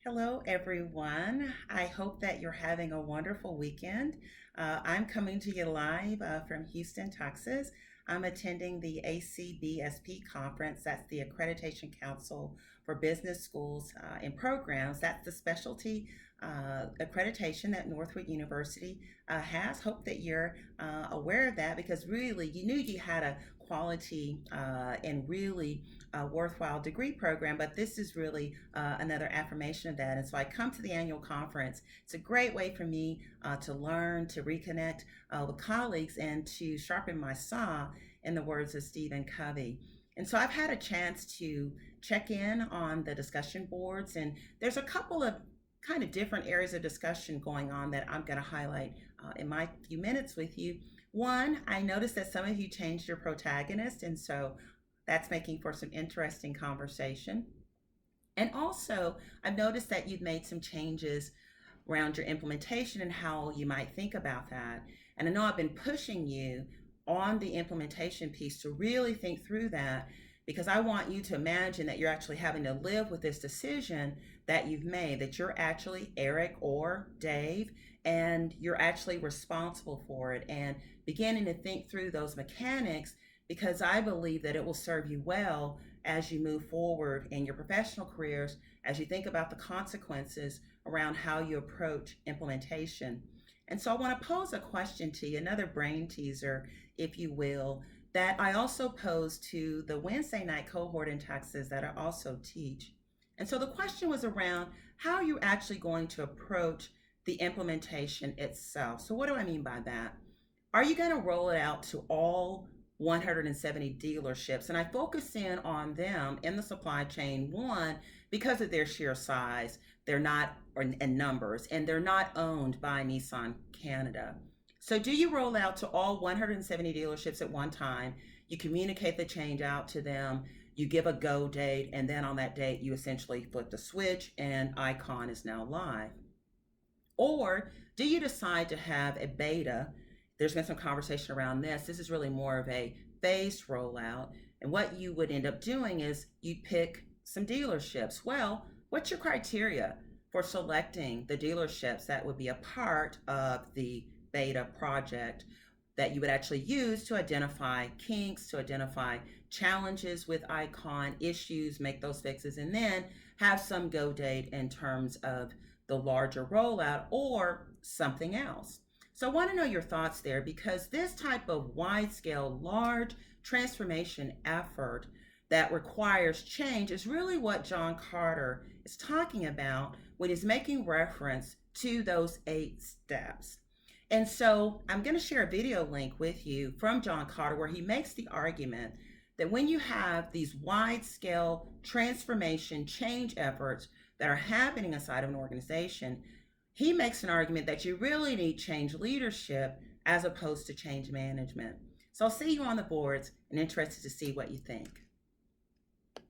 Hello, everyone. I hope that you're having a wonderful weekend. I'm coming to you live from Houston, Texas. I'm attending the ACBSP conference. That's the Accreditation Council for Business Schools and Programs. That's the specialty accreditation that Northwood University has. Hope that you're aware of that because really you knew you had a quality and really worthwhile degree program, but this is really another affirmation of that. And so I come to the annual conference. It's a great way for me to learn, to reconnect with colleagues, and to sharpen my saw, in the words of Stephen Covey. And so I've had a chance to check in on the discussion boards, and there's a couple of kind of different areas of discussion going on that I'm going to highlight in my few minutes with you. One, I noticed that some of you changed your protagonist, and so that's making for some interesting conversation. And also, I've noticed that you've made some changes around your implementation and how you might think about that. And I know I've been pushing you on the implementation piece to really think through that because I want you to imagine that you're actually having to live with this decision that you've made, that you're actually Eric or Dave, and you're actually responsible for it, and beginning to think through those mechanics because I believe that it will serve you well as you move forward in your professional careers, as you think about the consequences around how you approach implementation. And so I want to pose a question to you, another brain teaser, if you will, that I also pose to the Wednesday night cohort in Texas that I also teach. And so the question was around how you're actually going to approach the implementation itself. So what do I mean by that? Are you going to roll it out to all 170 dealerships? And I focus in on them in the supply chain, one, because of their sheer size. They're not in numbers, and they're not owned by Nissan Canada. So do you roll out to all 170 dealerships at one time? You communicate the change out to them, you give a go date, and then on that date, you essentially flip the switch and Icon is now live. Or do you decide to have a beta? There's been some conversation around this. This is really more of a phased rollout. And what you would end up doing is you pick some dealerships. Well, what's your criteria for selecting the dealerships that would be a part of the beta project that you would actually use to identify kinks, to identify challenges with Icon, issues, make those fixes, and then have some go date in terms of the larger rollout or something else? So I want to know your thoughts there because this type of wide scale, large transformation effort that requires change is really what John Carter is talking about when he's making reference to those 8 steps. And so I'm going to share a video link with you from John Carter where he makes the argument that when you have these wide scale transformation change efforts that are happening inside of an organization, he makes an argument that you really need change leadership as opposed to change management. So I'll see you on the boards and interested to see what you think.